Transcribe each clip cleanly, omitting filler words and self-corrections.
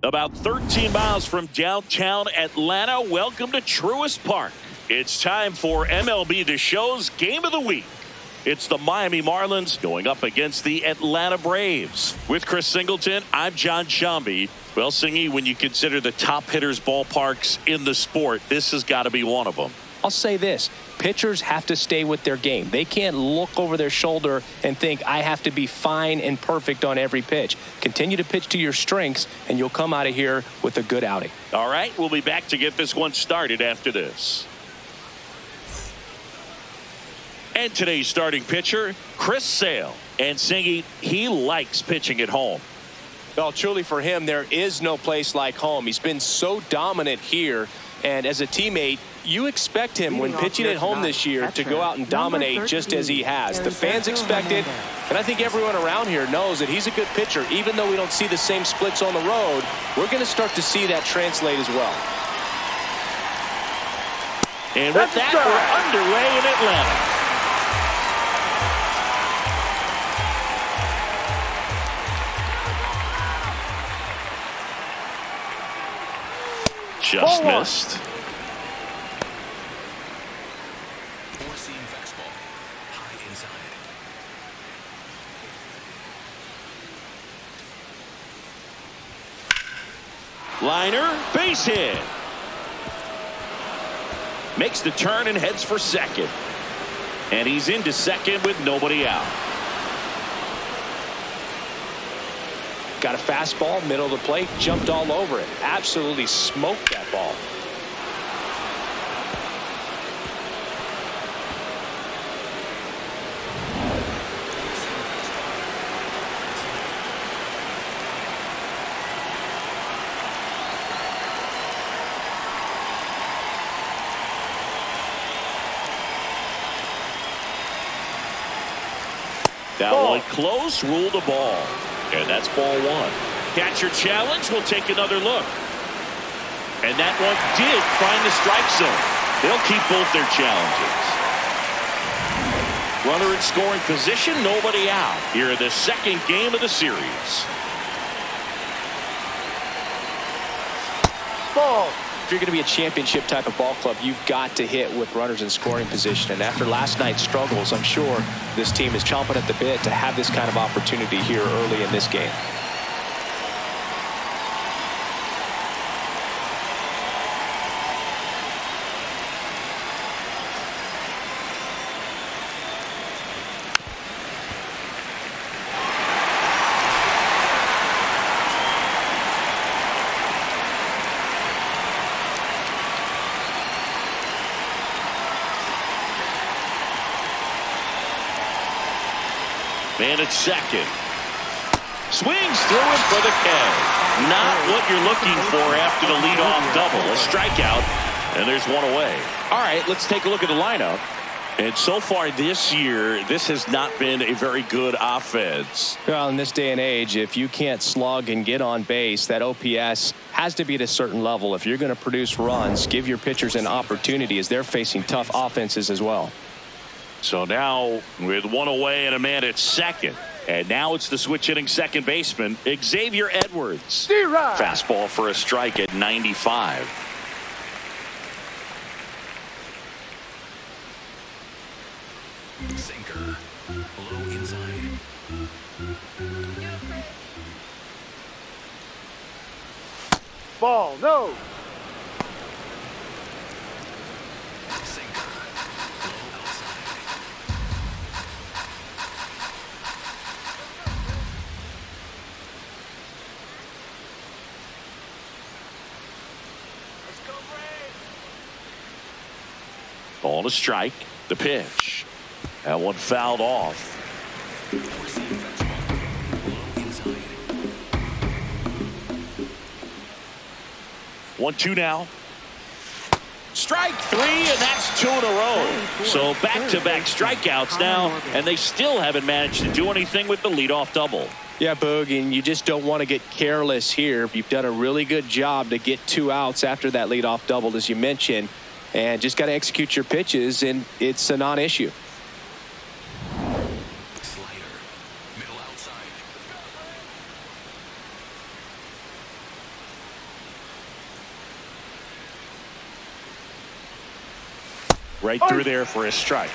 About 13 miles from downtown Atlanta, welcome to Truist Park. It's time for MLB The Show's Game of the Week. It's the Miami Marlins going up against the Atlanta Braves. With Chris Singleton, I'm John Shambi. Well, Singy, when you consider the top hitters' ballparks in the sport, this has got to be one of them. I'll say this. Pitchers have to stay with their game. They can't look over their shoulder and think, I have to be fine and perfect on every pitch. Continue to pitch to your strengths, and you'll come out of here with a good outing. All right, we'll be back to get this one started after this. And today's starting pitcher, Chris Sale. And Singy, he likes pitching at home. Well, truly for him, there is no place like home. He's been so dominant here. And as a teammate, you expect him when pitching at home this year to go out and dominate just as he has. The fans expect it, and I think everyone around here knows that he's a good pitcher. Even though we don't see the same splits on the road, we're going to start to see that translate as well. And with that, we're underway in Atlanta. Just missed. Four-seam fastball, high inside. Liner, base hit. Makes the turn and heads for second. And he's into second with nobody out. Got a fastball, middle of the plate, jumped all over it. Absolutely smoked that ball. That one close, ruled a ball. And that's ball one. Catcher challenge, will take another look. And that one did find the strike zone. They'll keep both their challenges. Runner in scoring position, nobody out. Here in the second game of the series. Ball. If you're going to be a championship type of ball club, you've got to hit with runners in scoring position. And after last night's struggles, I'm sure this team is chomping at the bit to have this kind of opportunity here early in this game. Man at second. Swings through it for the K. Not what you're looking for after the leadoff double. A strikeout, and there's one away. All right, let's take a look at the lineup. And so far this year, this has not been a very good offense. Well, in this day and age, if you can't slug and get on base, that OPS has to be at a certain level. If you're going to produce runs, give your pitchers an opportunity as they're facing tough offenses as well. So now with one away and a man at second. And now it's the switch hitting second baseman, Xavier Edwards. Fastball for a strike at 95. Sinker, low inside. Ball, no. Ball to strike. The pitch. That one fouled off. 1-2 now. Strike three, and that's two in a row. So back-to-back strikeouts now, and they still haven't managed to do anything with the leadoff double. Yeah, Boog, and you just don't want to get careless here. You've done a really good job to get 2 outs after that leadoff double, as you mentioned, and just got to execute your pitches, and it's a non-issue. Right through there for a strike.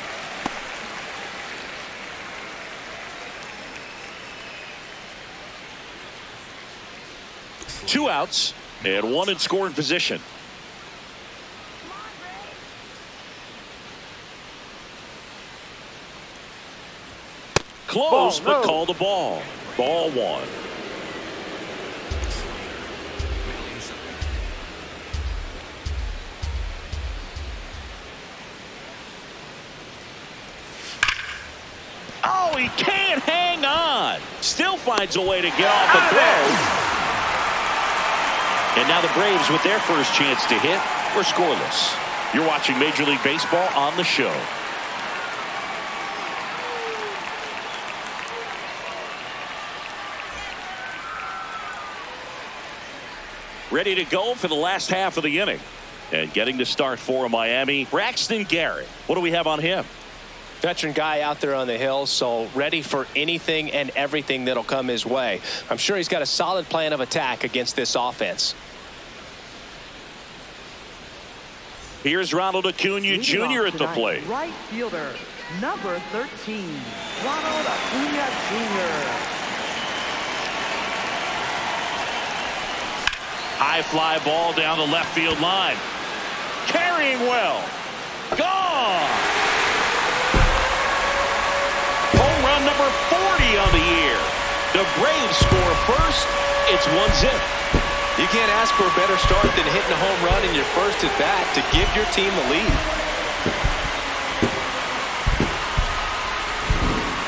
Two outs and one in scoring position. Close, but call the ball. Ball one. Oh, he can't hang on. Still finds a way to get off the throw. And now the Braves with their first chance to hit. We're scoreless. You're watching Major League Baseball on the show. Ready to go for the last half of the inning. And getting to start for Miami, Braxton Garrett. What do we have on him? Veteran guy out there on the hill, so ready for anything and everything that'll come his way. I'm sure he's got a solid plan of attack against this offense. Here's Ronald Acuna Jr. at the plate. Right fielder, number 13, Ronald Acuna Jr. High fly ball down the left field line. Carrying well. Gone. Home run number 40 on the year. The Braves score first. It's 1-0. You can't ask for a better start than hitting a home run in your first at bat to give your team the lead.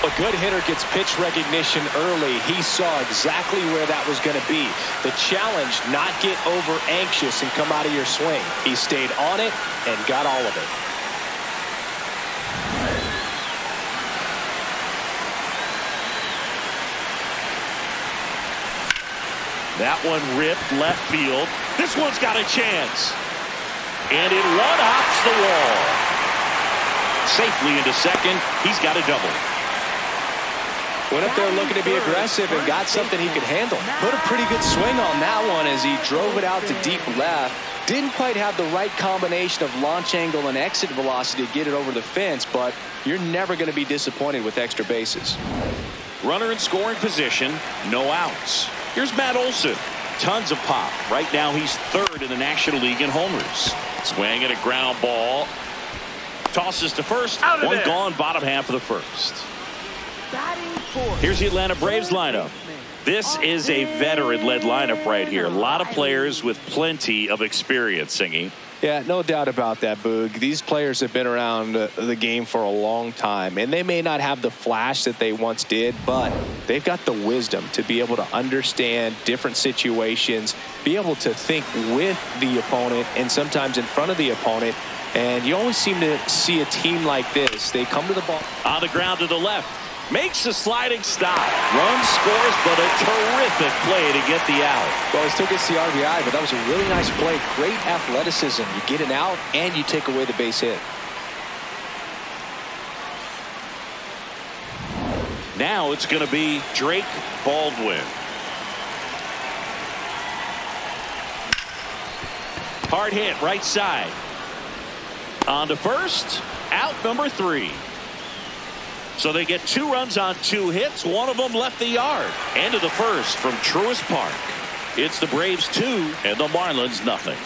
A good hitter gets pitch recognition early. He saw exactly where that was going to be. The challenge, not get over anxious and come out of your swing. He stayed on it and got all of it. That one ripped left field. This one's got a chance. And it one-hops the wall. Safely into second. He's got a double. Went up there looking to be aggressive and got something he could handle. Put a pretty good swing on that one as he drove it out to deep left. Didn't quite have the right combination of launch angle and exit velocity to get it over the fence, but you're never going to be disappointed with extra bases. Runner in scoring position, no outs. Here's Matt Olson. Tons of pop. Right now he's third in the National League in homers. Swing at a ground ball. Tosses to first. One gone, bottom half of the first. Here's the Atlanta Braves lineup. This is a veteran-led lineup right here. A lot of players with plenty of experience, Singy. Yeah, no doubt about that, Boog. These players have been around the game for a long time, and they may not have the flash that they once did, but they've got the wisdom to be able to understand different situations, be able to think with the opponent and sometimes in front of the opponent. And you always seem to see a team like this. They come to the ball. On the ground to the left. Makes a sliding stop. Run scores, but a terrific play to get the out. Well, he still gets the RBI, but that was a really nice play. Great athleticism. You get an out, and you take away the base hit. Now it's going to be Drake Baldwin. Hard hit, right side. On to first. Out number 3. So they get 2 runs on 2 hits. One of them left the yard. End of the first from Truist Park. It's the Braves 2 and the Marlins nothing.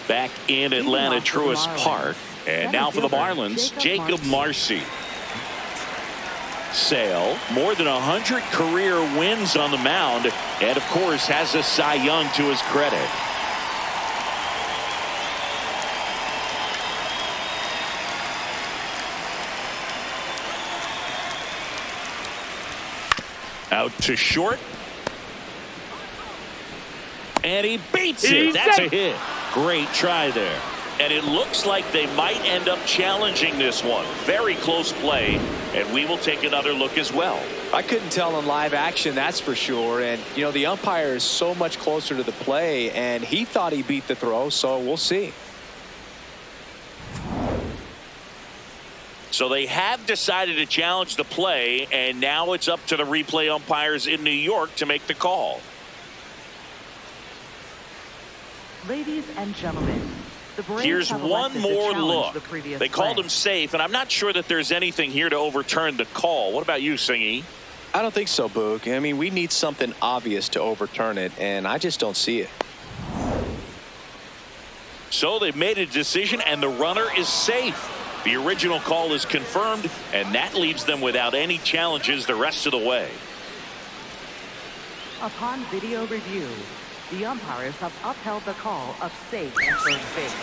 Back in Atlanta, Truist Park. And now for the Marlins, Jacob Marcy. Sale, more than 100 career wins on the mound. And, of course, has a Cy Young to his credit. Out to short. And he beats it. That's a hit. Great try there. And it looks like they might end up challenging this one. Very close play. And we will take another look as well. I couldn't tell in live action, that's for sure. And, you know, the umpire is so much closer to the play, and he thought he beat the throw, so we'll see. So they have decided to challenge the play, and now it's up to the replay umpires in New York to make the call. Ladies and gentlemen, the Braves Here's have one elected to more challenge look. the previous They called play. him safe, and I'm not sure that there's anything here to overturn the call. What about you, Singy? I don't think so, Boog. I mean, we need something obvious to overturn it, and I just don't see it. So they've made a decision, and the runner is safe. The original call is confirmed, and that leaves them without any challenges the rest of the way. Upon video review, the umpires have upheld the call of safe at third base.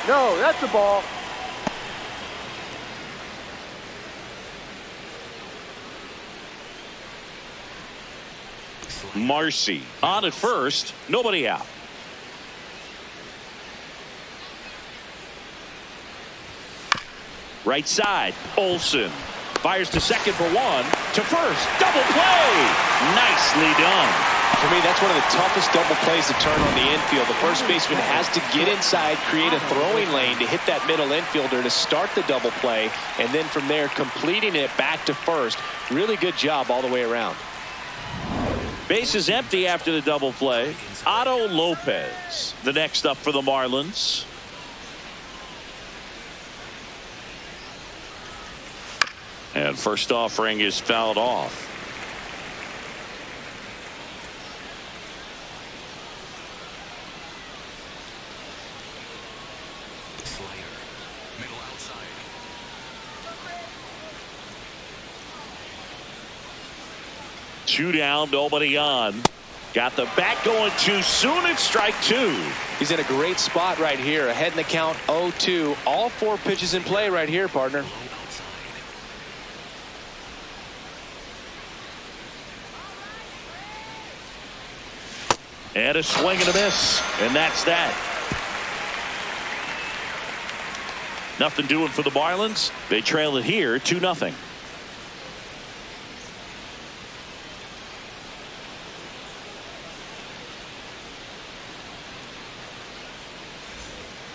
No, that's a ball. Marcy on at first, nobody out. Right side, Olsen fires to second for one, to first, double play, nicely done. For me, that's one of the toughest double plays to turn on the infield. The first baseman has to get inside, create a throwing lane to hit that middle infielder to start the double play, and then from there completing it back to first. Really good job all the way around. Base is empty after the double play. Otto Lopez, the next up for the Marlins. And first offering is fouled off. Slider. Middle outside. Two down, nobody on. Got the bat going too soon. It's strike two. He's in a great spot right here. Ahead in the count 0-2. All four pitches in play right here, partner. Low outside. And a swing and a miss. And that's that. Nothing doing for the Marlins. They trail it here 2-0.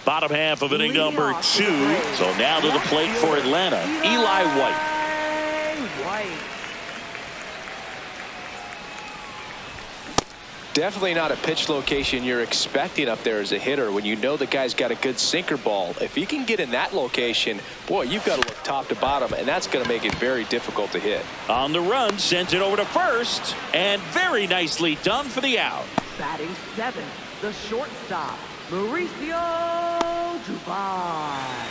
Bottom half of inning number 2. So now to the plate for Atlanta, Eli White. Definitely not a pitch location you're expecting up there as a hitter when you know the guy's got a good sinker ball. If he can get in that location, boy, you've got to look top to bottom, and that's going to make it very difficult to hit. On the run, sends it over to first, and very nicely done for the out. Batting seventh, the shortstop, Mauricio Dubon.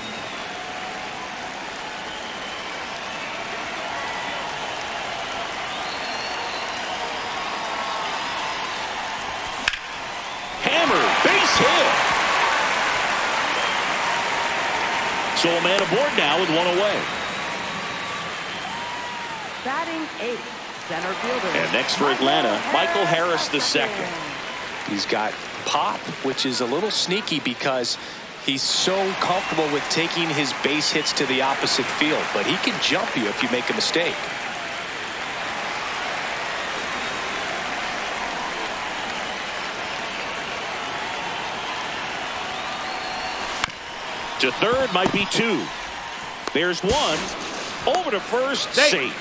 Hammer, base hit. So a man aboard now with one away. Batting eighth, center fielder. And next for Atlanta, Michael Harris II. He's got pop, which is a little sneaky because he's so comfortable with taking his base hits to the opposite field, but he can jump you if you make a mistake. To third might be two. There's one. Over to first. Safe.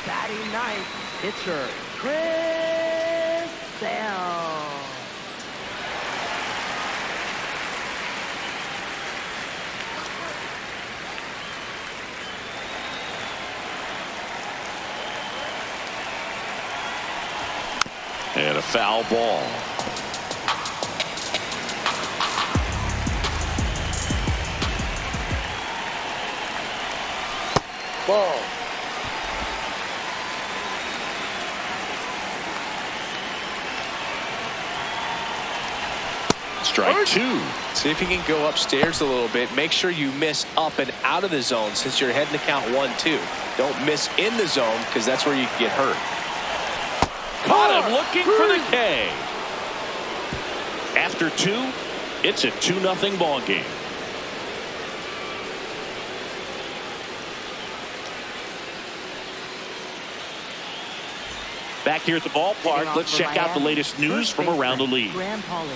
Batting ninth, pitcher, Chris Sale. And a foul ball. Ball. Strike two. See if you can go upstairs a little bit. Make sure you miss up and out of the zone since you're heading to count 1-2. Don't miss in the zone because that's where you can get hurt. Caught him looking for the K. After two, it's a 2-0 ball game. Back here at the ballpark, let's check out the latest news from around the league. Graham Pollard.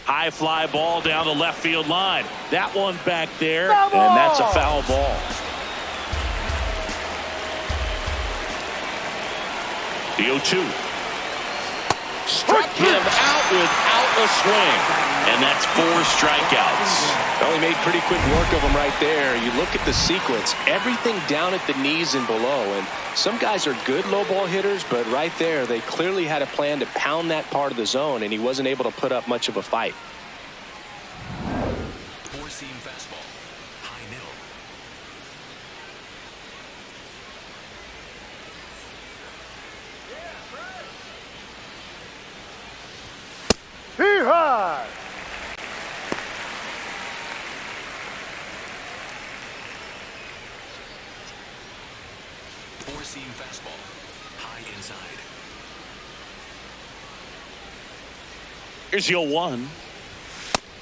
High fly ball down the left field line. That one back there, and that's a foul ball. The 0-2. Struck him out without a swing. And that's 4 strikeouts. Well, he made pretty quick work of him right there. You look at the sequence, everything down at the knees and below. And some guys are good low ball hitters, but right there, they clearly had a plan to pound that part of the zone, and he wasn't able to put up much of a fight. Four-seam fastball. High middle. Four-seam fastball. High inside. Here's the 0-1.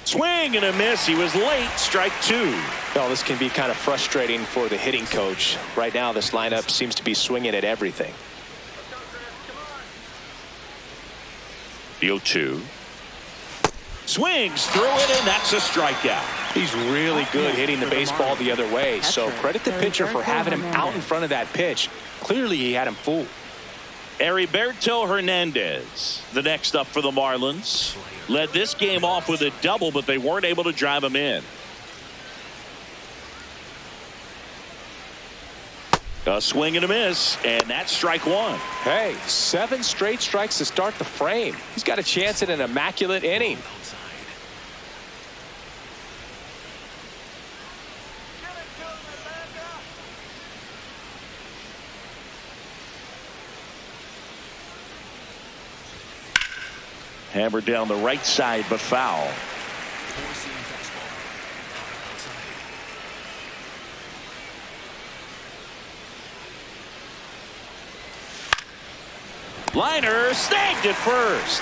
Swing and a miss. He was late. Strike 2. Well, this can be kind of frustrating for the hitting coach. Right now, this lineup seems to be swinging at everything. The 0-2. Swings through it, and that's a strikeout. He's really good hitting the baseball the other way, so credit the pitcher for having him out in front of that pitch. Clearly, he had him fooled. Heriberto Hernandez, the next up for the Marlins. Led this game off with a double, but they weren't able to drive him in. A swing and a miss, and that's strike 1. Hey, 7 straight strikes to start the frame. He's got a chance at an immaculate inning. Hammered down the right side, but foul. Four-seam fastball. High outside. Liner snagged at first.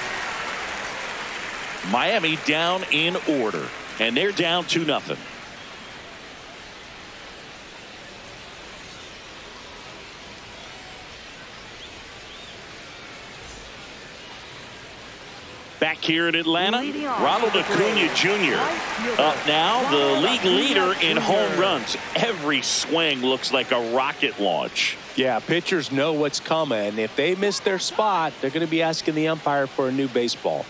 Miami down in order, and they're down 2-0. Back here in Atlanta, Ronald Acuna Jr. Up now, the league leader in home runs. Every swing looks like a rocket launch. Yeah, pitchers know what's coming. If they miss their spot, they're going to be asking the umpire for a new baseball.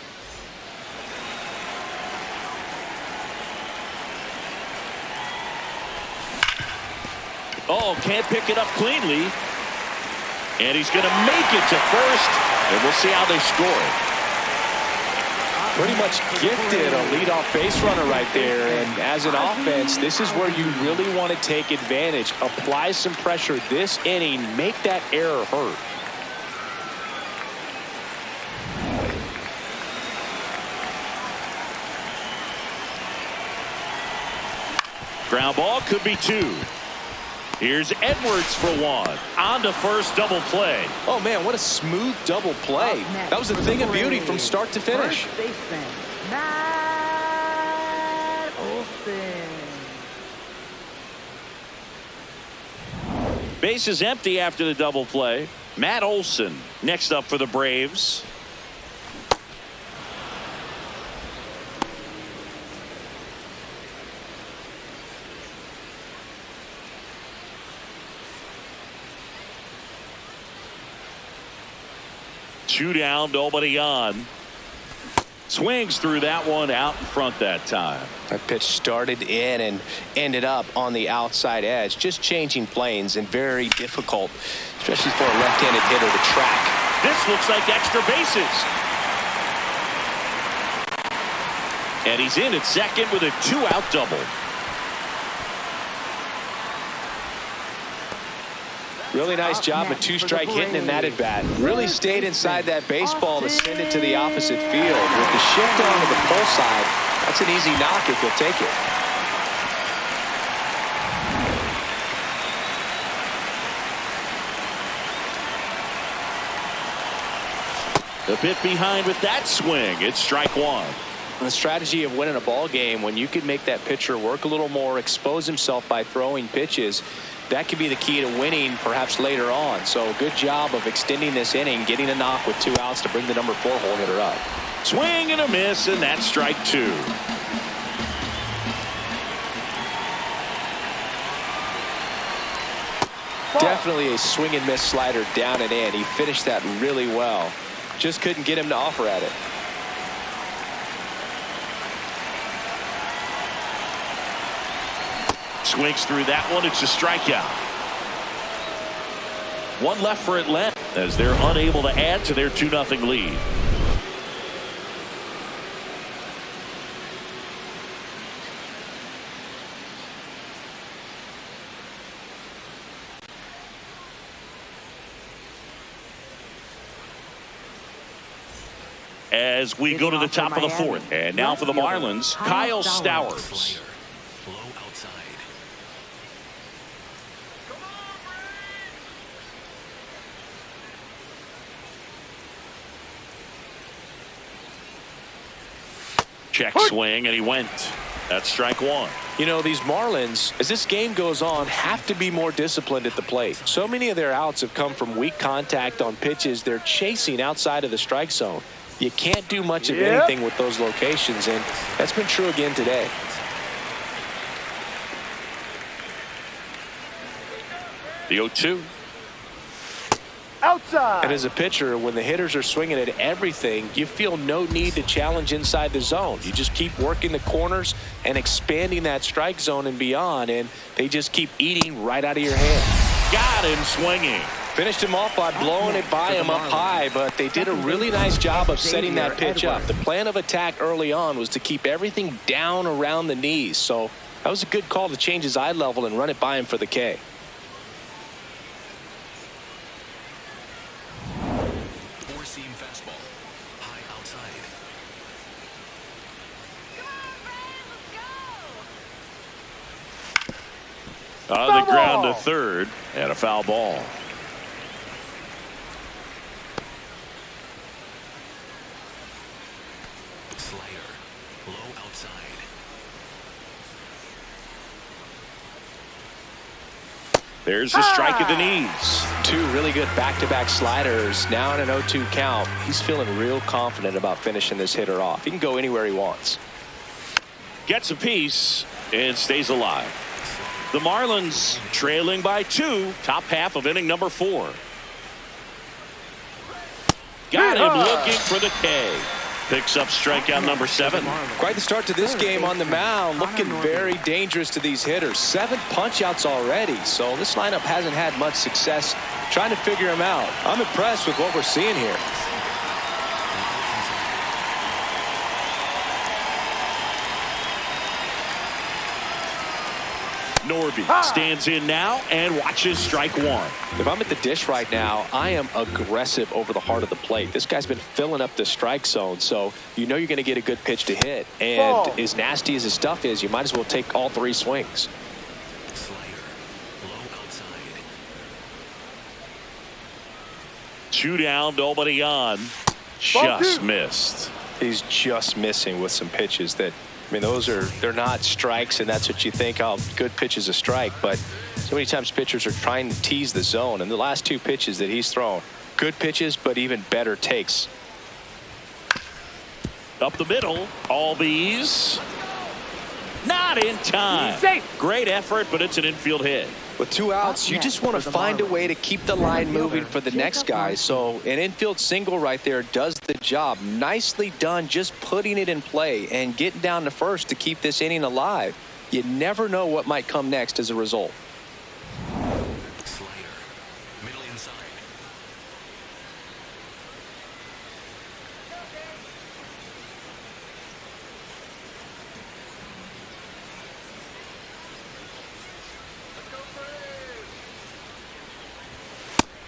Oh, can't pick it up cleanly. And he's going to make it to first. And we'll see how they score it. Pretty much gifted a leadoff base runner right there. And as an offense, this is where you really want to take advantage. Apply some pressure this inning. Make that error hurt. Ground ball could be 2. Here's Edwards for 1. On to first, double play. Oh, man, what a smooth double play. That was a thing of beauty from start to finish. First baseman, Matt Olson. Base is empty after the double play. Matt Olson next up for the Braves. Two down, nobody on. Swings through that one, out in front that time. That pitch started in and ended up on the outside edge. Just changing planes and very difficult, especially for a left-handed hitter to track. This looks like extra bases. And he's in at second with a 2-out double. Really nice job of 2-strike hitting in that at bat. Really stayed inside that baseball to send it to the opposite field. With the shift on to the pull side, that's an easy knock if he'll take it. A bit behind with that swing. It's strike 1. The strategy of winning a ball game, when you can make that pitcher work a little more, expose himself by throwing pitches, that could be the key to winning perhaps later on. So good job of extending this inning, getting a knock with 2 outs to bring the number 4 hole hitter up. Swing and a miss, and that's strike two. Definitely a swing and miss slider down and in. He finished that really well. Just couldn't get him to offer at it. Swings through that one. It's a strikeout. One left for Atlanta as they're unable to add to their 2-0 lead. As we go to the top of the fourth. And now for the Marlins, Kyle Stowers. Low outside. Check swing, and he went. That's strike one. You know, these Marlins, as this game goes on, have to be more disciplined at the plate. So many of their outs have come from weak contact on pitches they're chasing outside of the strike zone. You can't do much of anything with those locations, and that's been true again today. The 0-2. Outside. And as a pitcher, when the hitters are swinging at everything, you feel no need to challenge inside the zone. You just keep working the corners and expanding that strike zone and beyond, and they just keep eating right out of your hand. Got him swinging. Finished him off by blowing it by him up high, but they did a really nice job of setting that pitch up. The plan of attack early on was to keep everything down around the knees, so that was a good call to change his eye level and run it by him for the K. Four-seam fastball. High outside. On the ground to third, and a foul ball. Slider. Low outside. There's a strike at the knees. Two really good back-to-back sliders. Now in an 0-2 count. He's feeling real confident about finishing this hitter off. He can go anywhere he wants. Gets a piece and stays alive. The Marlins trailing by 2. Top half of inning number 4. Got him looking for the K. Picks up strikeout number 7. Quite the start to this game on the mound. Looking very dangerous to these hitters. 7 punch-outs already. So this lineup hasn't had much success trying to figure him out. I'm impressed with what we're seeing here. Norby stands in now and watches strike one. If I'm at the dish right now, I am aggressive over the heart of the plate. This guy's been filling up the strike zone, so you know you're going to get a good pitch to hit. And as nasty as his stuff is, you might as well take all 3 swings. Slider. Low outside. 2 down, nobody on. Just missed. He's just missing with some pitches that, I mean, they're not strikes, and that's what you think, oh, good pitch is a strike. But so many times pitchers are trying to tease the zone, and the last 2 pitches that he's thrown, good pitches, but even better takes. Up the middle, all bees. Not in time. Great effort, but it's an infield hit. With 2 outs, you just want to find a way to keep the line moving for the next guy. So an infield single right there does the job. Nicely done, just putting it in play and getting down to first to keep this inning alive. You never know what might come next as a result. Slider. Middle inside.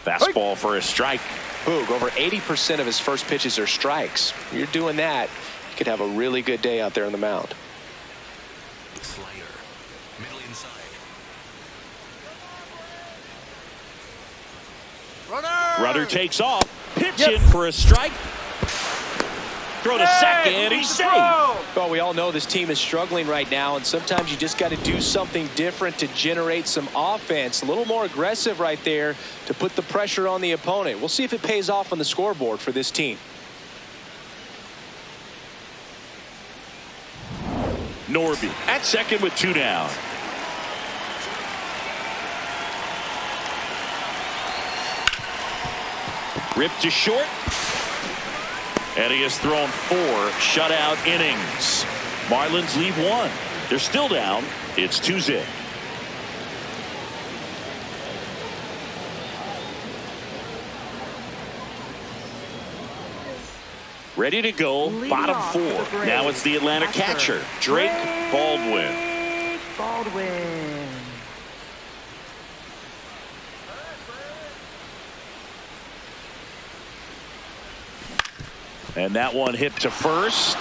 Fastball for a strike. Boog, over 80% of his first pitches are strikes. You're doing that, you could have a really good day out there on the mound. Slider. Middle inside. Runner takes off. Pitch in for a strike. Throw to second. He's safe. Well, we all know this team is struggling right now, and sometimes you just got to do something different to generate some offense. A little more aggressive right there to put the pressure on the opponent. We'll see if it pays off on the scoreboard for this team. Norby at second with 2 down. Ripped to short. And he has thrown 4 shutout innings. Marlins lead 1. They're still down. It's 2-0. Ready to go. Bottom 4. Now it's the Atlanta catcher, Drake Baldwin. Baldwin. And that one hit to first.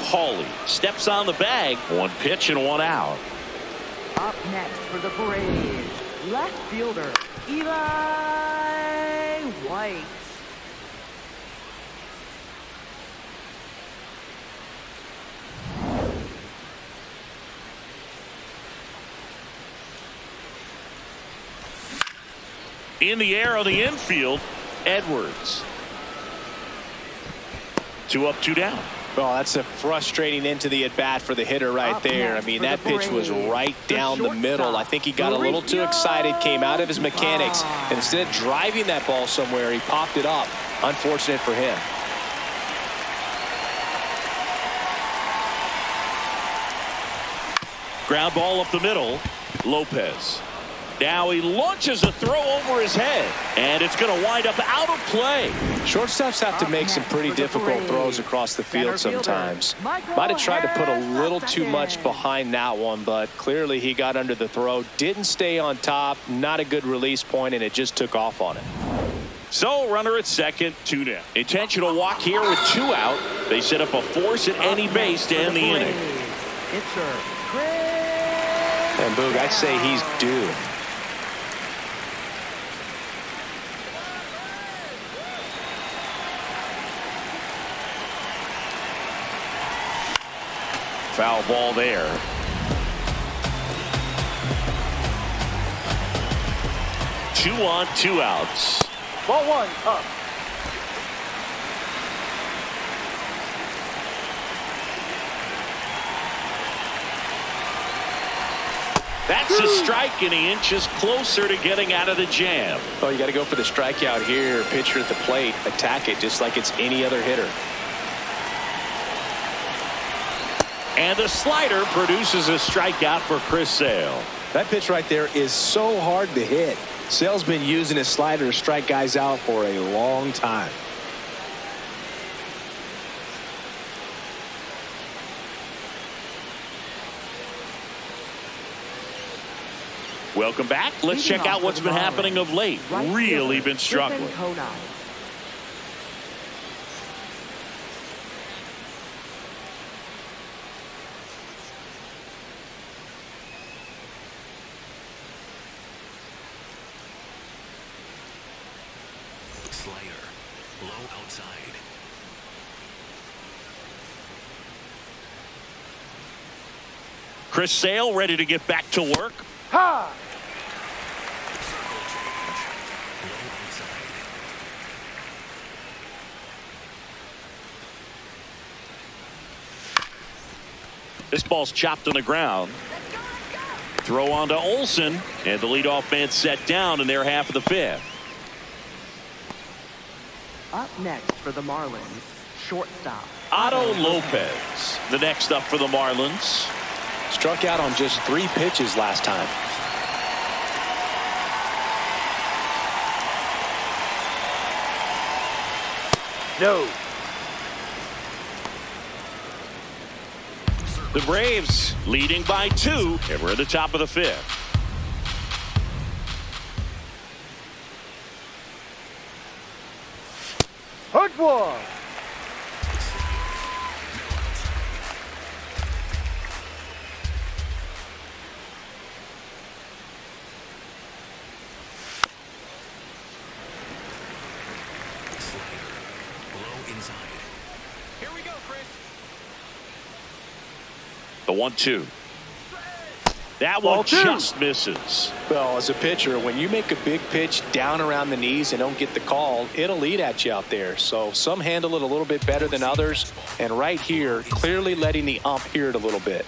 Hawley steps on the bag. 1 pitch and 1 out. Up next for the Braves, left fielder Eli White. In the air on the infield, Edwards. 2 up, 2 down. Well, that's a frustrating into the at-bat for the hitter right there. I mean, that pitch was right down the middle. I think he got a little too excited, came out of his mechanics, and instead of driving that ball somewhere, he popped it up. Unfortunate for him. Ground ball up the middle. Lopez. Now he launches a throw over his head, and it's going to wind up out of play. Shortstops have to make some pretty difficult throws across the field sometimes. Might have tried to put a little too much behind that one, but clearly he got under the throw, didn't stay on top, not a good release point, and it just took off on it. So runner at second, 2 down. Intentional walk here with 2 out. They set up a force at any base to end the inning. And Boog, I'd say he's due. Foul ball there. Two on, 2 outs. Ball 1 up. That's a strike, and he inches closer to getting out of the jam. Well, you got to go for the strikeout here. Pitcher at the plate, attack it just like it's any other hitter. And the slider produces a strikeout for Chris Sale. That pitch right there is so hard to hit. Sale's been using his slider to strike guys out for a long time. Welcome back. Let's check out what's been happening of late. Really been struggling. Slayer, low outside. Chris Sale ready to get back to work. Ha! Circle change, low outside. This ball's chopped on the ground. Throw on to Olsen, and the leadoff man set down in their half of the 5th. Up next for the Marlins, shortstop Otto Lopez, the next up for the Marlins. Struck out on just 3 pitches last time. No. The Braves leading by 2, and we're at the top of the 5th. Hard one. Slayer, low inside. Here we go, Chris. The 1-2. That Ball one two. just misses. Well, as a pitcher, when you make a big pitch down around the knees and don't get the call, it'll eat at you out there. So some handle it a little bit better than others. And right here, clearly letting the ump hear it a little bit.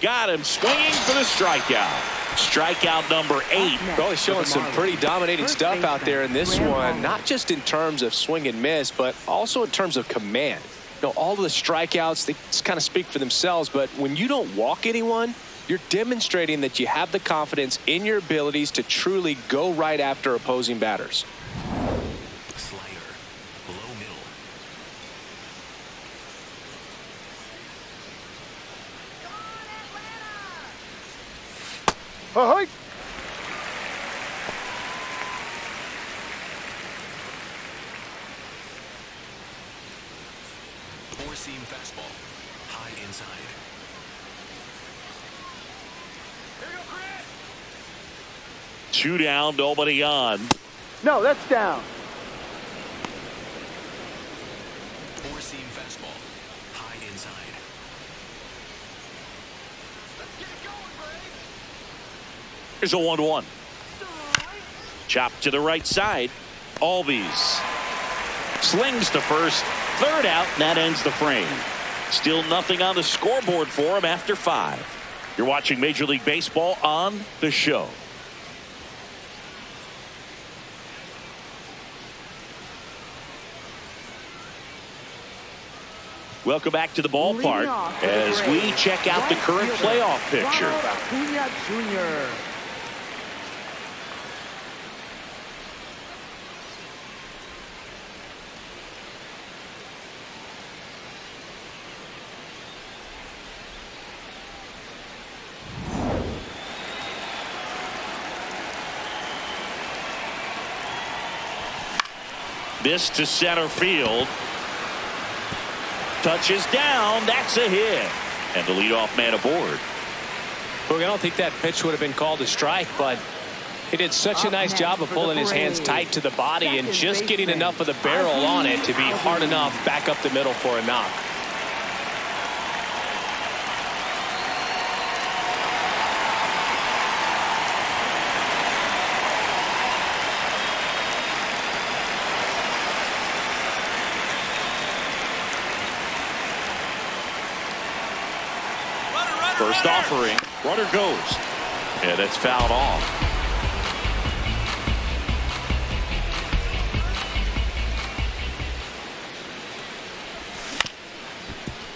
Got him swinging for the strikeout. Strikeout number 8. Well, he's showing some pretty dominating stuff out there in this one, not just in terms of swing and miss, but also in terms of command. You know, all of the strikeouts, they just kind of speak for themselves, but when you don't walk anyone, you're demonstrating that you have the confidence in your abilities to truly go right after opposing batters. Slider. Low middle. Ahoy! Four-seam fastball. High inside. 2 down, nobody on. No, that's down. Four-seam fastball. High inside. Here's a 1-1. Chop to the right side. Albies slings to first. Third out, and that ends the frame. Still nothing on the scoreboard for him after 5. You're watching Major League Baseball on The Show. Welcome back to the ballpark as we check out the current playoff picture. Acuna Jr. This to center field. Touches down. That's a hit. And the leadoff man aboard. Look, I don't think that pitch would have been called a strike, but he did such a nice job of pulling his hands tight to the body and just getting enough of the barrel on it to be hard enough back up the middle for a knock. First offering. Runner goes. And it's fouled off.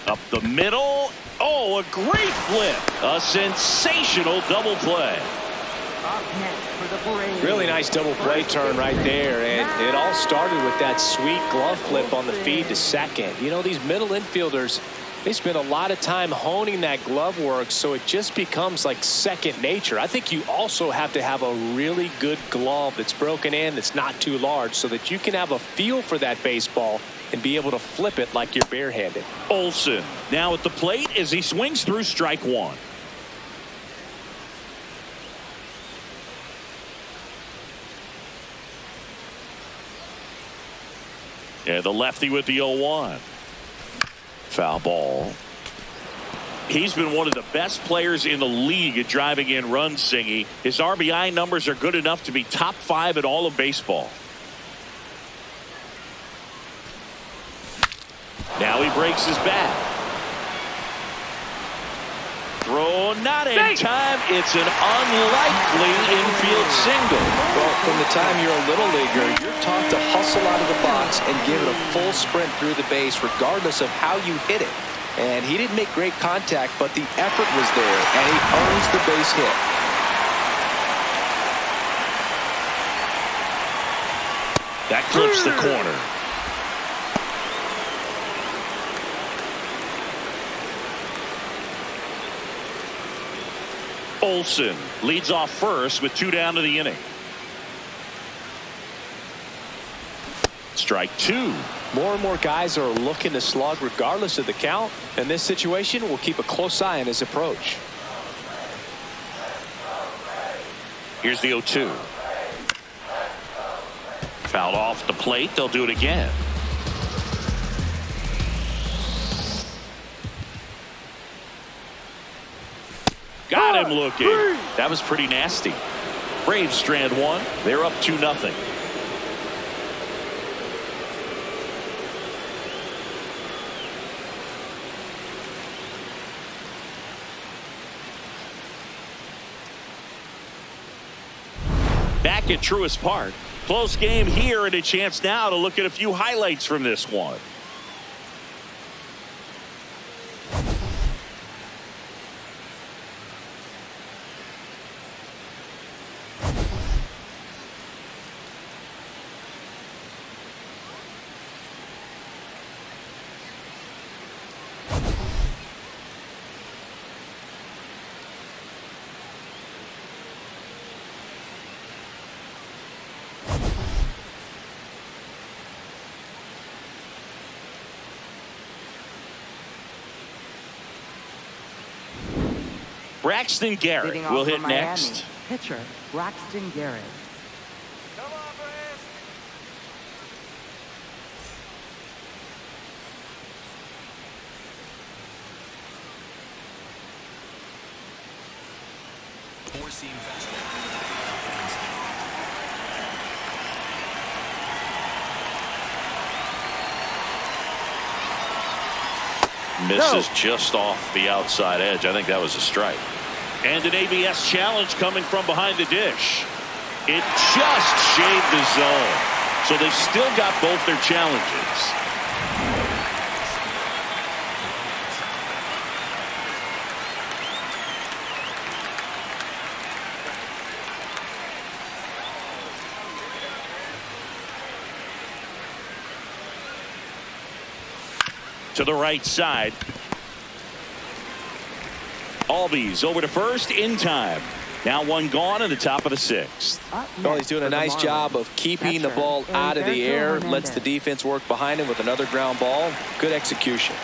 Up the middle. Oh, a great flip. A sensational double play. Up next for the Braves. Really nice double play turn right there, and it all started with that sweet glove flip on the feed to second. You know, these middle infielders, they spend a lot of time honing that glove work, so it just becomes like second nature. I think you also have to have a really good glove that's broken in, that's not too large, so that you can have a feel for that baseball and be able to flip it like you're barehanded. Olsen now at the plate as he swings through strike 1. And the lefty with the 0-1. Foul ball. He's been one of the best players in the league at driving in runs, Singy. His RBI numbers are good enough to be top 5 in all of baseball. Now he breaks his bat. Throw not in time. It's an unlikely infield single. Well, from the time you're a little leaguer, you're taught to hustle out of the box and give it a full sprint through the base regardless of how you hit it. And he didn't make great contact, but the effort was there, and he earns the base hit. That clips the corner. Olsen leads off first with 2 down to the inning. Strike 2. More and more guys are looking to slug regardless of the count. In this situation, we'll keep a close eye on his approach. Here's the 0-2. Fouled off the plate. They'll do it again. Got him looking. That was pretty nasty. Braves strand one. They're up 2-0. Back at Truist Park. Close game here and a chance now to look at a few highlights from this one. Braxton Garrett will hit next. Pitcher Braxton Garrett. Come on, Braves. Four-seam fastball. Misses just off the outside edge. I think that was a strike. And an ABS challenge coming from behind the dish. It just shaved the zone. So they've still got both their challenges. To the right side. Albies over to first in time. Now one gone in the top of the 6th. Well, he's doing a nice job of keeping the ball out of the air. Lets the defense work behind him with another ground ball. Good execution.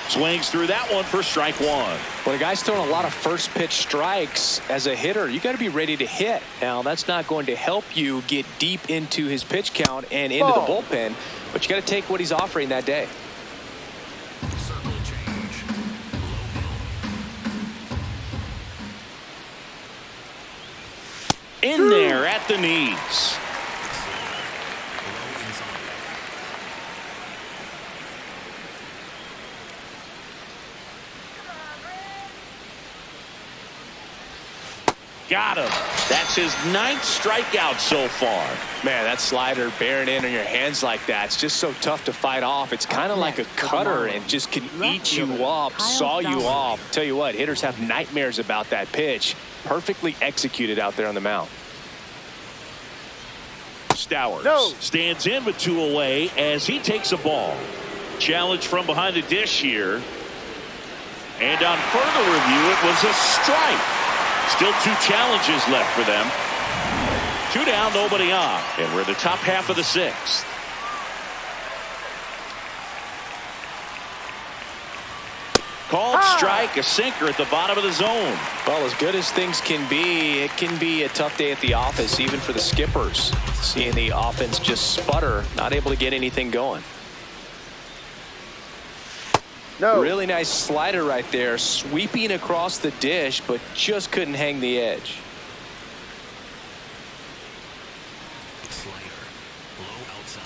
Swings through that one for strike one. When a guy's throwing a lot of first pitch strikes as a hitter, you got to be ready to hit. Now, that's not going to help you get deep into his pitch count and into the bullpen, but you got to take what he's offering that day. Circle change. In there at the knees. Low inside. Got him. That's his 9th strikeout so far. Man, that slider bearing in on your hands like that, it's just so tough to fight off. It's kind of like a cutter and just can eat you up, saw you off. Tell you what, hitters have nightmares about that pitch. Perfectly executed out there on the mound. Stowers stands in with 2 away as he takes a ball. Challenge from behind the dish here. And on further review, it was a strike. Still 2 challenges left for them. 2 down, nobody on. And we're in the top half of the 6th. Called strike, a sinker at the bottom of the zone. Well, as good as things can be, it can be a tough day at the office, even for the skippers. Seeing the offense just sputter, not able to get anything going. Really nice slider right there, sweeping across the dish, but just couldn't hang the edge. Slider. Low outside.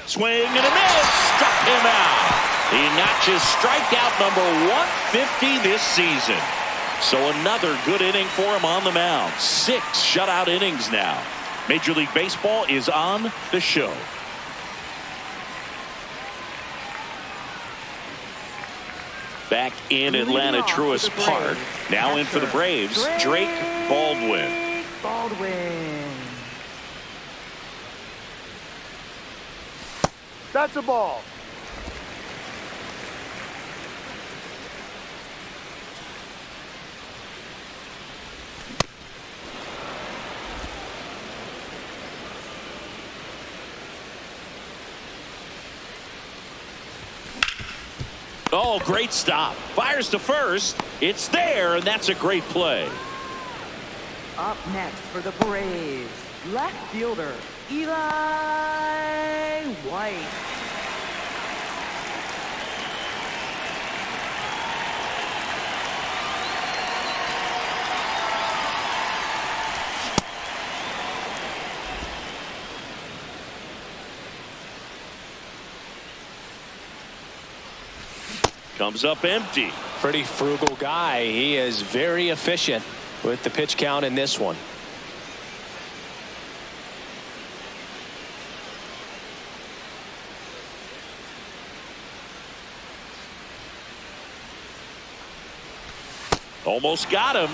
Swing and a miss. Struck him out. He notches strikeout number 150 this season. So another good inning for him on the mound. 6 shutout innings now. Major League Baseball is on the show. Back in Atlanta, Truist Park. Now in for the Braves, Drake Baldwin. That's a ball. Oh, great stop. Fires to first. It's there, and that's a great play. Up next for the Braves, left fielder Eli White. Comes up empty. Pretty frugal guy. He is very efficient with the pitch count in this one. Almost got him.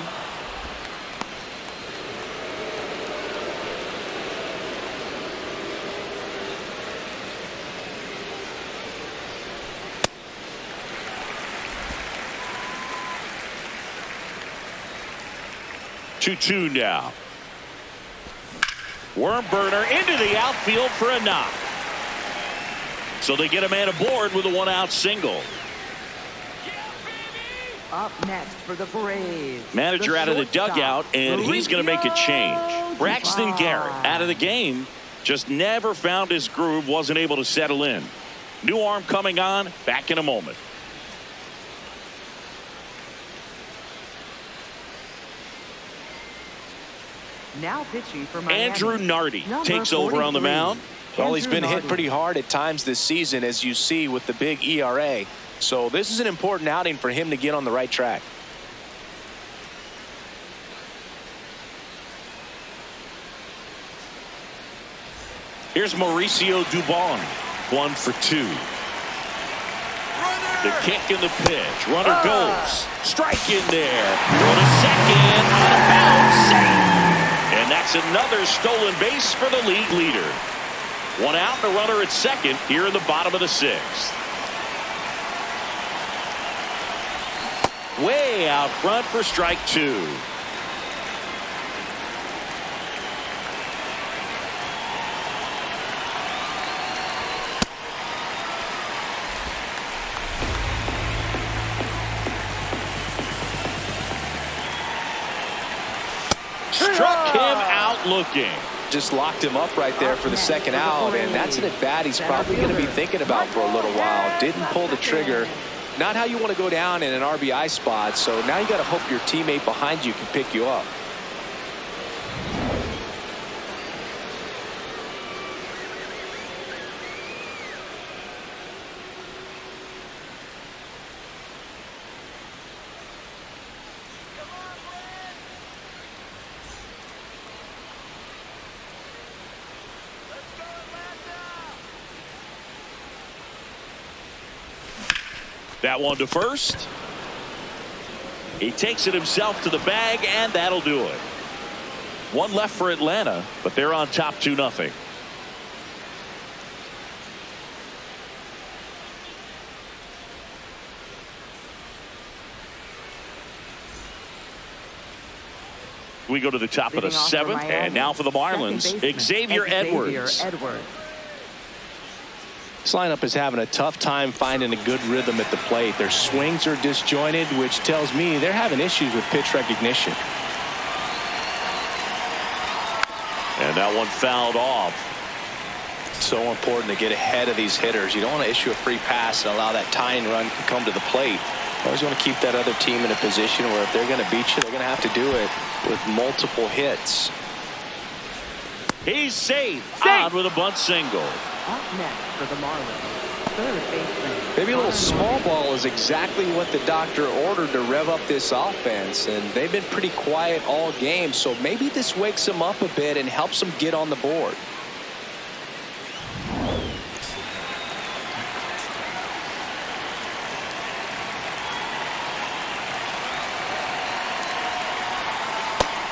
Two now. Worm burner into the outfield for a knock. So they get a man aboard with a one-out single. Up next for the Braves. Manager out of the dugout, and he's going to make a change. Braxton Garrett out of the game. Just never found his groove, wasn't able to settle in. New arm coming on, back in a moment. Now pitching for Miami, Andrew Nardi number takes over on the 43. mound. Well, he's been hit Nardi. pretty hard at times this season, as you see with the big ERA. So this is an important outing for him to get on the right track. Here's Mauricio Dubon, 1 for 2. The kick and the pitch. Runner goes. Strike in there. Throw to second. Out of bounds. Safe. And that's another stolen base for the league leader. One out, and a runner at second here in the bottom of the 6th. Way out front for strike 2. Struck him out looking. Just locked him up right there for the second out, and that's an at-bat he's probably going to be thinking about for a little while. Didn't pull the trigger. Not how you want to go down in an RBI spot, so now you got to hope your teammate behind you can pick you up. That one to first. He takes it himself to the bag, and that'll do it. One left for Atlanta, but they're on top 2-0. We go to the top of the 7th, and now for the Marlins, Xavier Edwards. This lineup is having a tough time finding a good rhythm at the plate. Their swings are disjointed, which tells me they're having issues with pitch recognition. And that one fouled off. So important to get ahead of these hitters. You don't want to issue a free pass and allow that tying run to come to the plate. You always want to keep that other team in a position where if they're going to beat you, they're going to have to do it with multiple hits. He's safe. On with a bunt single. Up next for the Marlins, third baseman. Maybe a little small ball is exactly what the doctor ordered to rev up this offense, and they've been pretty quiet all game, so maybe this wakes them up a bit and helps them get on the board.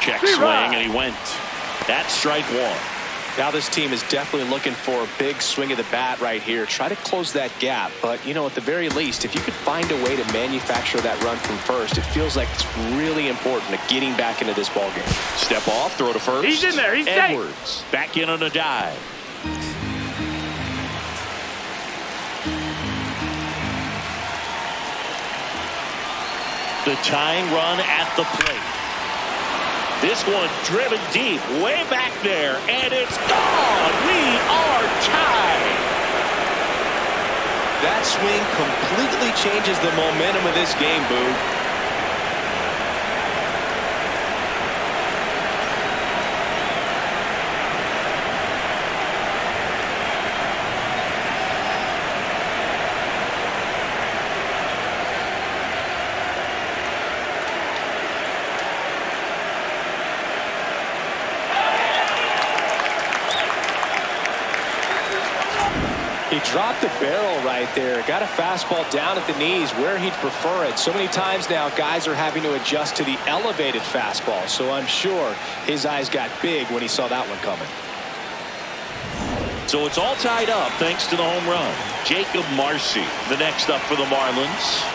Check swing, and he went. That's strike 1. Now this team is definitely looking for a big swing of the bat right here. Try to close that gap. But, you know, at the very least, if you could find a way to manufacture that run from first, it feels like it's really important to getting back into this ball game. Step off, throw to first. He's in there. He's Edwards safe. back in on a dive. the tying run at the plate. This one driven deep, way back there, and it's gone. We are tied. That swing completely changes the momentum of this game, Boo. He dropped the barrel right there. Got a fastball down at the knees where he'd prefer it. So many times now guys are having to adjust to the elevated fastball. So I'm sure his eyes got big when he saw that one coming. So it's all tied up thanks to the home run. Jacob Marcy, the next up for the Marlins.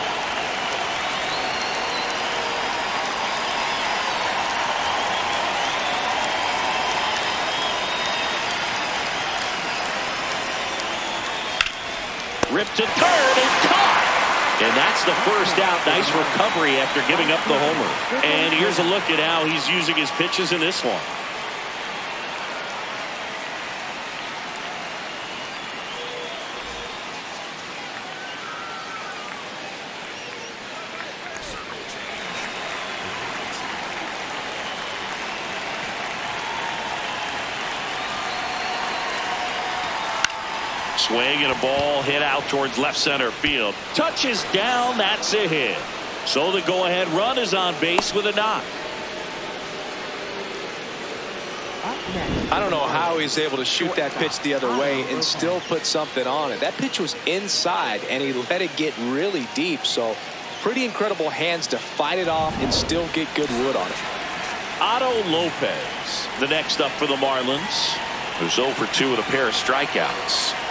Ripped to third and caught. And that's the first out. Nice recovery after giving up the homer. And here's a look at how he's using his pitches in this one. Swing and a ball hit out towards left center field. Touches down. That's a hit. So the go-ahead run is on base with a knock. I don't know how he's able to shoot that pitch the other way and still put something on it. That pitch was inside and he let it get really deep. So pretty incredible hands to fight it off and still get good wood on it. Otto Lopez, the next up for the Marlins, who's 0 for 2 with a pair of strikeouts.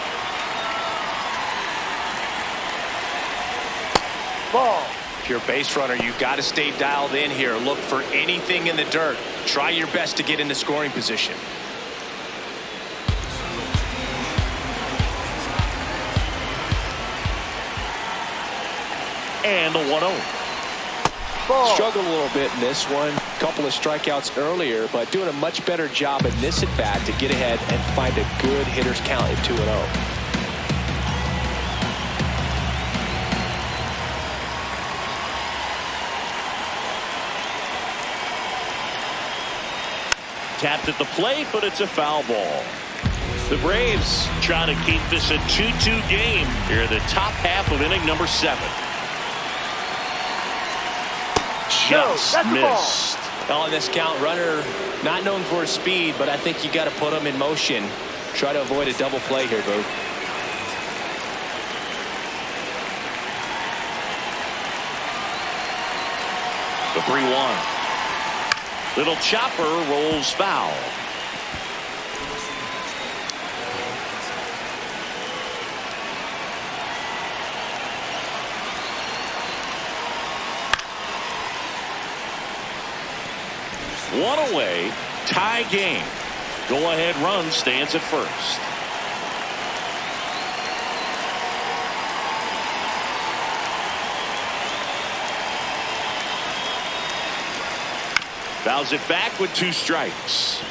Ball. If you're a base runner, you've got to stay dialed in here. Look for anything in the dirt. Try your best to get into scoring position. And the 1-0. Ball. Struggled a little bit in this one. Couple of strikeouts earlier, but doing a much better job in this at bat to get ahead and find a good hitter's count at 2-0. Tapped at the plate, but it's a foul ball. The Braves trying to keep this a 2-2 game here in the top half of inning number 7. Just missed. On this count, runner not known for his speed, but I think you got to put him in motion. Try to avoid a double play here, Boo. The 3-1. Little chopper rolls foul. One away, tie game. Go-ahead run stands at first. Fouls it back with 2 strikes.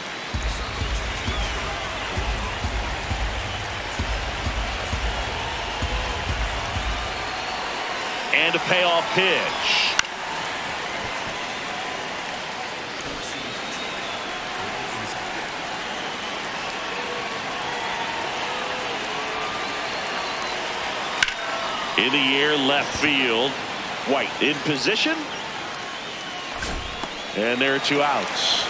And a payoff pitch. In the air, left field. White in position. And there are 2 outs.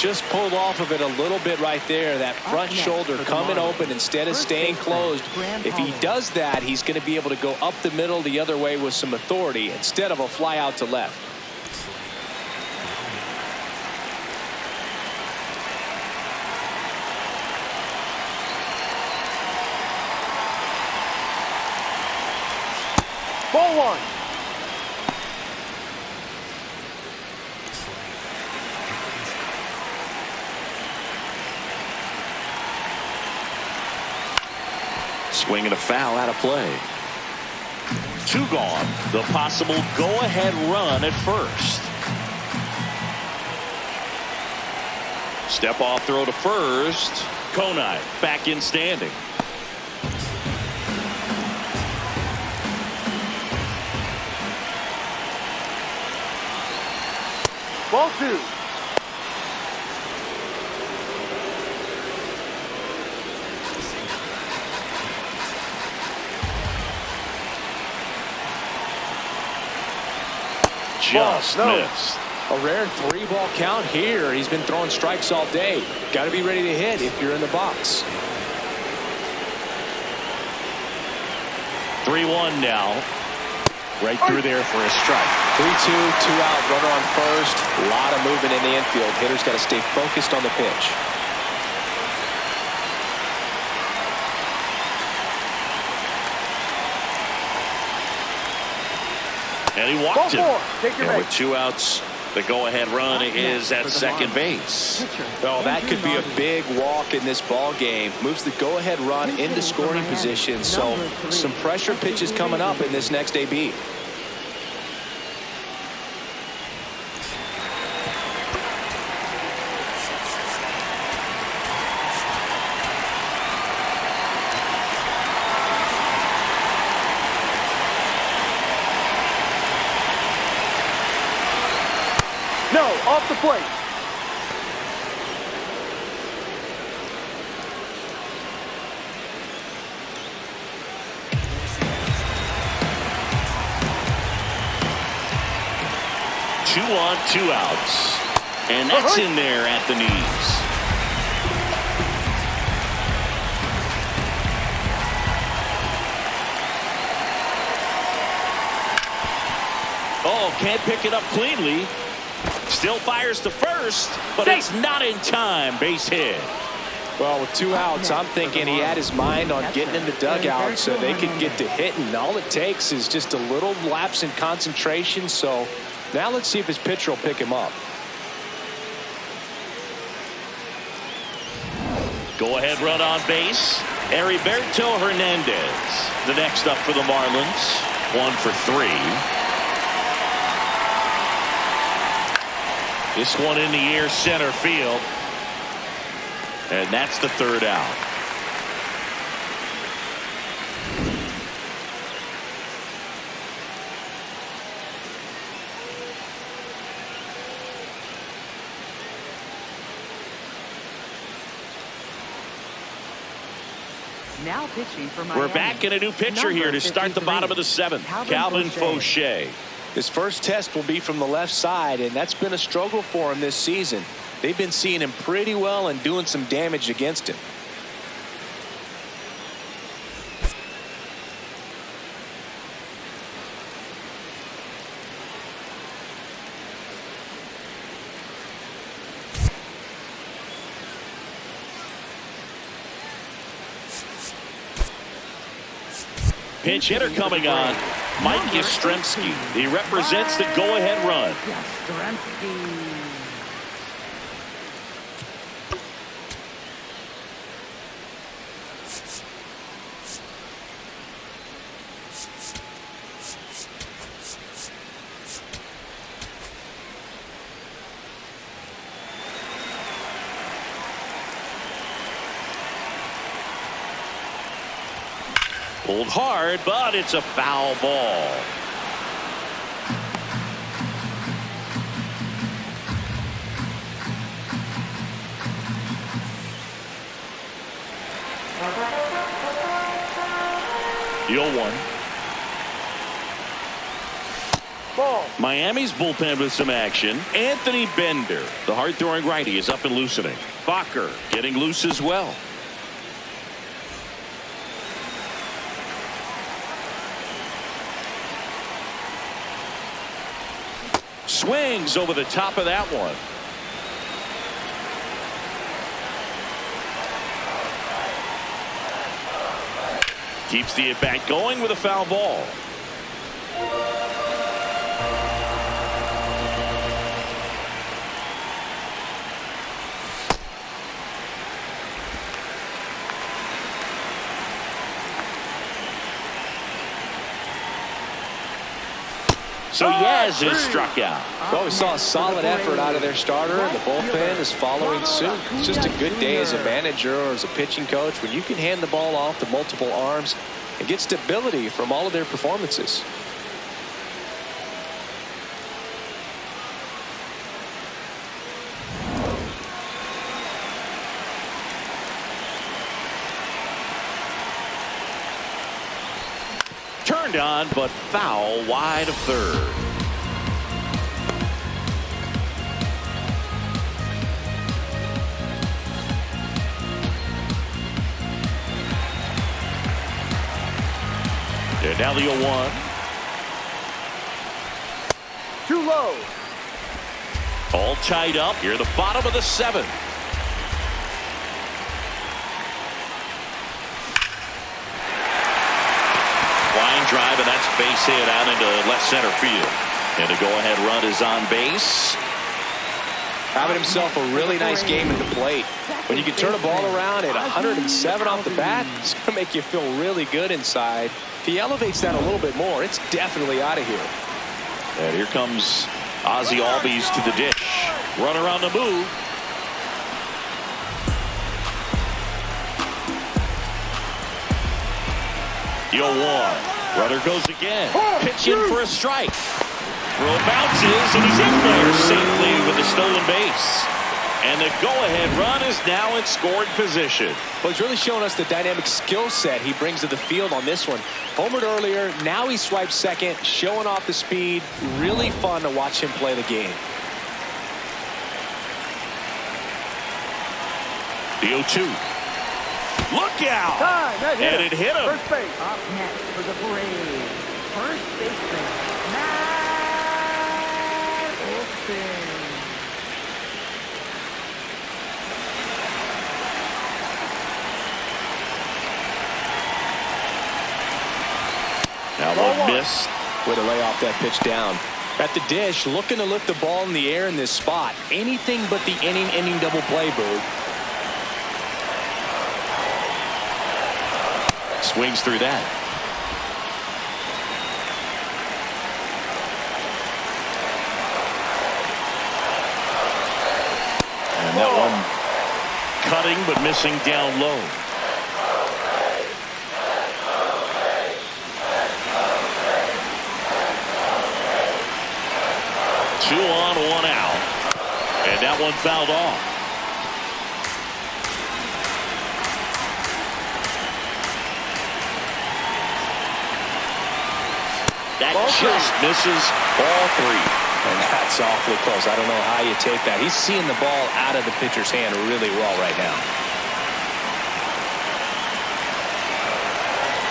Just pulled off of it a little bit right there. That front shoulder coming open instead of staying closed. If he does that, he's going to be able to go up the middle the other way with some authority instead of a fly out to left. Ball 1. Swing and a foul out of play. 2 gone. The possible go-ahead run at first. Step off throw to first. Konai back in standing. Ball 2. Just missed. A rare 3-ball count here. He's been throwing strikes all day. Got to be ready to hit if you're in the box. 3-1 now. Right through there for a strike. 3-2, 2 out, runner on first. A lot of movement in the infield. Hitter's got to stay focused on the pitch. And he walked him. Take your And with 2 outs, the go-ahead run is at second base. Well, that could be a big walk in this ball game. Moves the go-ahead run into scoring position. So some pressure pitches coming up in this next AB. No, off the plate. Two on, 2 outs. And that's in there at the knees. Oh, can't pick it up cleanly. Still fires to first, but it's not in time. Base hit. Well, with 2 outs, I'm thinking he had his mind on getting in the dugout so they could get to hitting. All it takes is just a little lapse in concentration. So now let's see if his pitcher will pick him up. Go ahead run on base. Heriberto Hernandez. The next up for the Marlins. 1 for 3. This one in the air center field. And that's the 3rd out. Now pitching for We're back in a new pitcher here to start the bottom of the 7th. Calvin Fauché. His first test will be from the left side, and that's been a struggle for him this season. They've been seeing him pretty well and doing some damage against him. Pinch hitter coming on. Mike Yastrzemski. He represents the go-ahead run. Yastrzemski. Pulled hard, but it's a foul ball. The 0-1. Ball. Miami's bullpen with some action. Anthony Bender, the hard-throwing righty, is up and loosening. Bakker getting loose as well. Swings over the top of that one. Keeps the at-bat going with a foul ball. So Yaz is struck out. Well, we saw a solid effort out of their starter, and the bullpen is following suit. It's just a good day as a manager or as a pitching coach when you can hand the ball off to multiple arms and get stability from all of their performances. Turned on, but foul wide of third. And now the 0-1. Too low. All tied up here, the bottom of the 7th. Line drive, and that's base hit out into left center field. And a go-ahead run is on base. Having himself a really nice game at the plate. When you can turn a ball around at 107 off the bat, it's going to make you feel really good inside. If he elevates that a little bit more, it's definitely out of here. And here comes Ozzie Albies to the dish. Runner on the move. The 0-1. Runner goes again. Pitch in for a strike. Throw bounces, and he's in there safely with the stolen base. And the go-ahead run is now in scoring position. Well, he's really showing us the dynamic skill set he brings to the field on this one. Homered earlier, now he swipes second, showing off the speed. Really fun to watch him play the game. The 0-2. Look out! And it hit him. First base. Up next for the Braves, first baseman, Matt Olson. Now one miss. Way to lay off that pitch down. At the dish, looking to lift the ball in the air in this spot. Anything but the inning double play, Boog. Swings through that. And that one cutting but missing down low. Two on, one out. And that one fouled off. That just misses ball 3. And that's awfully close. I don't know how you take that. He's seeing the ball out of the pitcher's hand really well right now.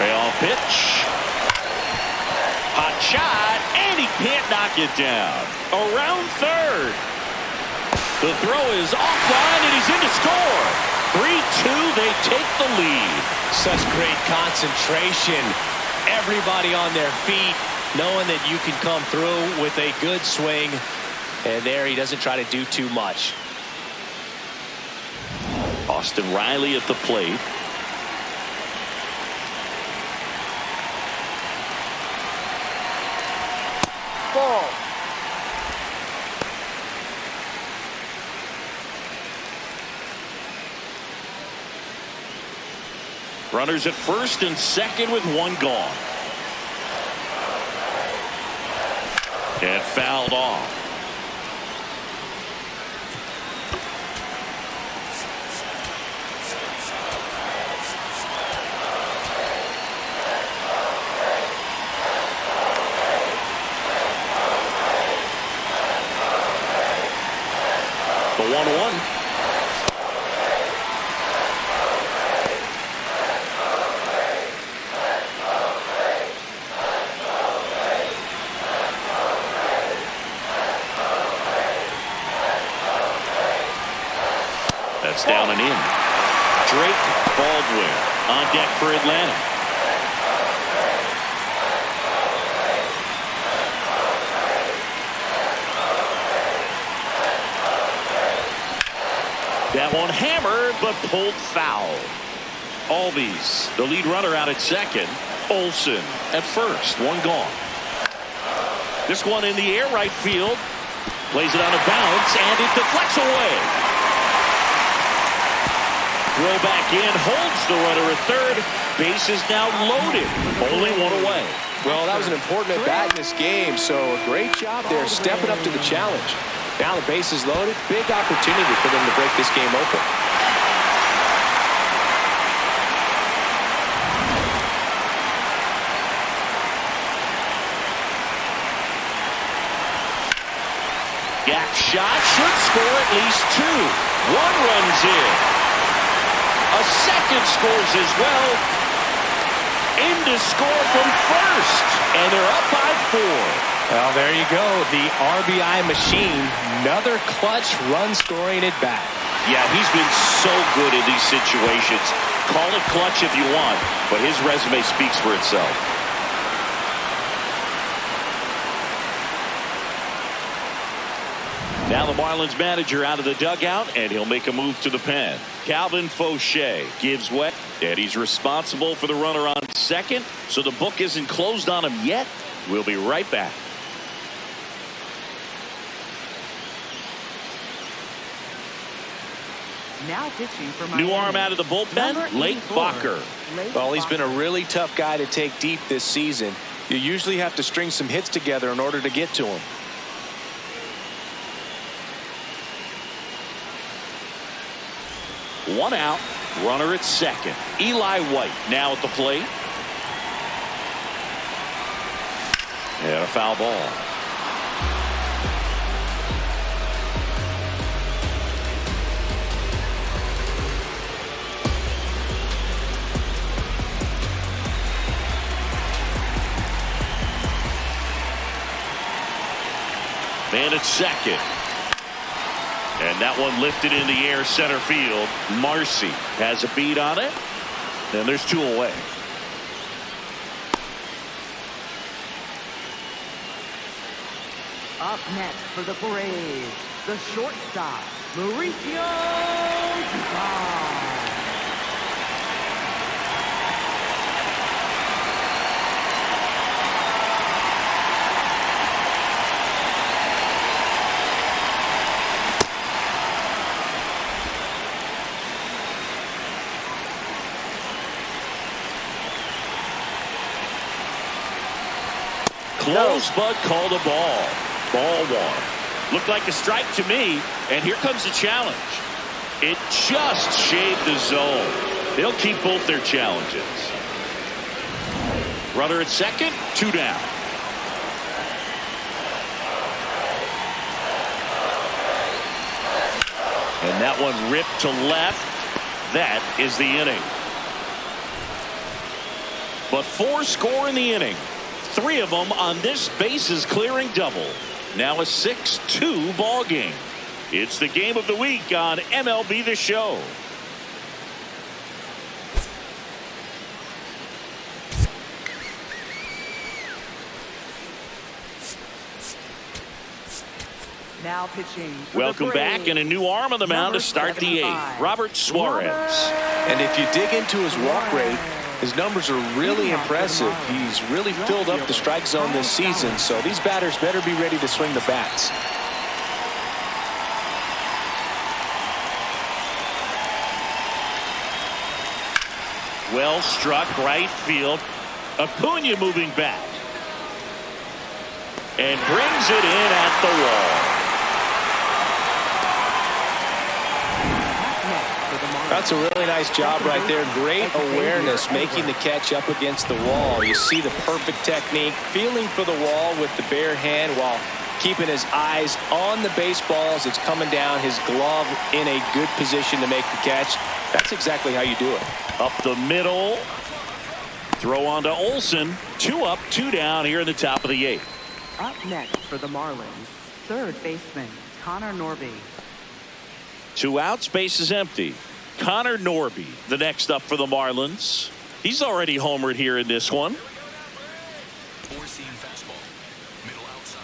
Payoff pitch. Hot shot, and he can't knock it down. Around third. The throw is offline, and he's in to score. 3-2, they take the lead. Such great concentration. Everybody on their feet, knowing that you can come through with a good swing. And there he doesn't try to do too much. Austin Riley at the plate. Ball. Runners at first and second with one gone. And fouled off. The 1-1. That's down and in. Drake Baldwin on deck for Atlanta. That one hammered but pulled foul. Albies, the lead runner, out at second. Olson at first. One gone. This one in the air, right field. Plays it on a bounce, and it deflects away. Throw back in, holds the runner at third. Base is now loaded. Only one away. Well, that was an important at bat in this game, so a great job there stepping up to the challenge. Now the base is loaded. Big opportunity for them to break this game open. Gap shot should score at least two. One runs in. A second scores as well. In to score from first. And they're up by 4. Well, there you go. The RBI machine. Another clutch run-scoring at bat. Yeah, he's been so good in these situations. Call it clutch if you want, but his resume speaks for itself. Now the Marlins manager out of the dugout, and he'll make a move to the pen. Calvin Fauché gives way, and he's responsible for the runner on second, so the book isn't closed on him yet. We'll be right back. Now pitching for New arm out of the bullpen, Lake Bacher. Well, he's been a really tough guy to take deep this season. You usually have to string some hits together in order to get to him. One out, runner at second. Eli White now at the plate. And a foul ball. Man at second. And that one lifted in the air center field. Marcy has a beat on it. And there's 2 away. Up next for the Braves, the shortstop, Mauricio Dubon. Close, but called a ball. Ball 1. Looked like a strike to me, and here comes the challenge. It just shaved the zone. They'll keep both their challenges. Runner at second, 2 down. And that one ripped to left. That is the inning. But 4 score in the inning. 3 of them on this bases clearing double. Now a 6-2 ball game. It's the game of the week on MLB The Show. Now pitching. Welcome back, and a new arm on the mound to start the 8th. Robert Suarez. And if you dig into his walk rate, his numbers are really impressive. He's really filled up the strike zone this season, so these batters better be ready to swing the bats. Well struck right field. Acuna moving back. And brings it in at the wall. That's a really nice job right there. Great awareness, making the catch up against the wall. You see the perfect technique, feeling for the wall with the bare hand while keeping his eyes on the baseball as it's coming down, his glove in a good position to make the catch. That's exactly how you do it. Up the middle. Throw on to Olsen. 2 up, 2 down here in the top of the 8th. Up next for the Marlins, third baseman, Connor Norby. 2 outs, base is empty. Connor Norby, the next up for the Marlins. He's already homered here in this one. 4-seam fastball. Middle outside.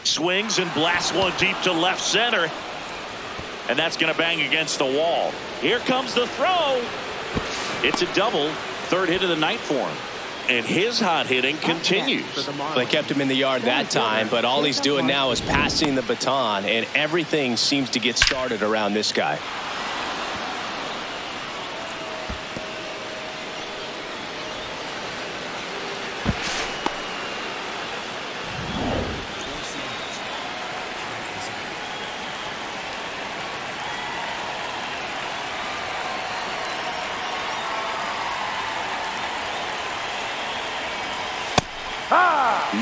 Swings and blasts one deep to left center. And that's going to bang against the wall. Here comes the throw. It's a double. third hit of the night for him. And his hot hitting continues. They kept him in the yard that time, but all he's doing now is passing the baton, and everything seems to get started around this guy.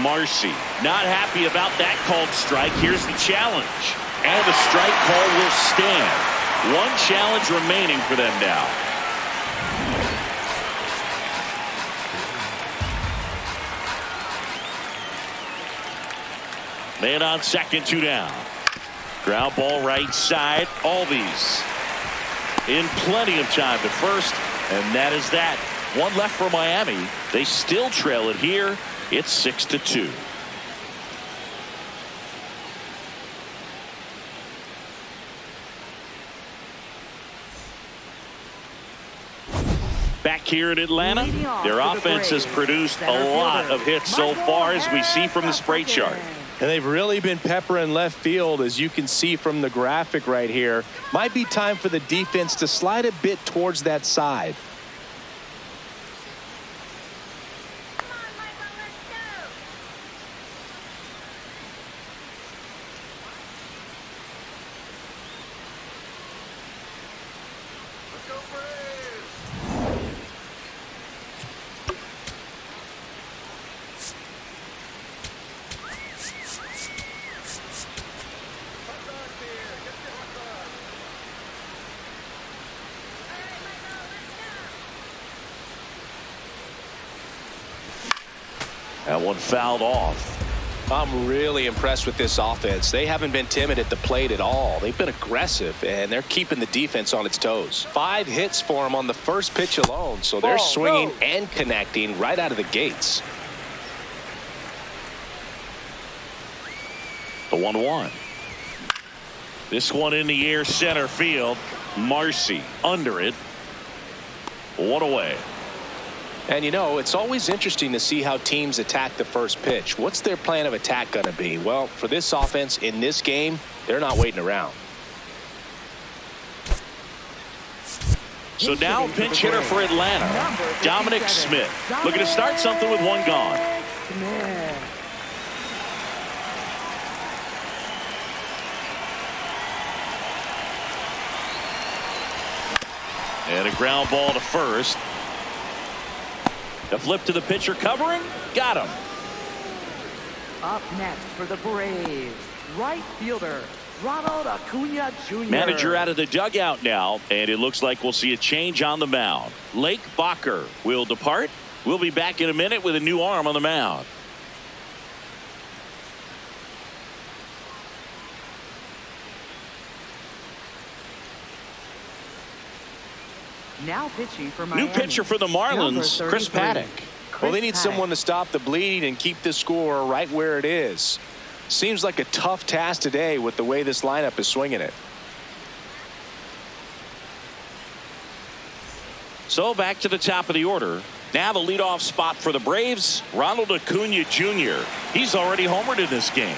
Marcy not happy about that called strike. Here's the challenge. And the strike call will stand. One challenge remaining for them now. Man on second, 2 down. Ground ball right side. Albies in plenty of time to first. And that is that. One left for Miami. They still trail it here. It's 6-2. Back here in Atlanta, their offense has produced a lot of hits so far, as we see from the spray chart. And they've really been peppering left field, as you can see from the graphic right here. Might be time for the defense to slide a bit towards that side. That one fouled off. I'm really impressed with this offense. They haven't been timid at the plate at all. They've been aggressive, and they're keeping the defense on its toes. 5 hits for them on the first pitch alone, so they're swinging and connecting right out of the gates. The 1-1. This one in the air, center field. Marcy under it. 1 away. And you know, it's always interesting to see how teams attack the first pitch. What's their plan of attack going to be? Well, for this offense in this game, they're not waiting around. So now pinch hitter for Atlanta, Dominic Smith. Looking to start something with 1 gone. And a ground ball to first. The flip to the pitcher covering. Got him. Up next for the Braves, right fielder Ronald Acuna Jr. Manager out of the dugout now, and it looks like we'll see a change on the mound. Lake Bacher will depart. We'll be back in a minute with a new arm on the mound. Now pitching for Miami. New pitcher for the Marlins, Chris Paddock. Well, they need someone to stop the bleeding and keep the score right where it is. Seems like a tough task today with the way this lineup is swinging it. So back to the top of the order. Now the leadoff spot for the Braves, Ronald Acuna Jr. He's already homered in this game.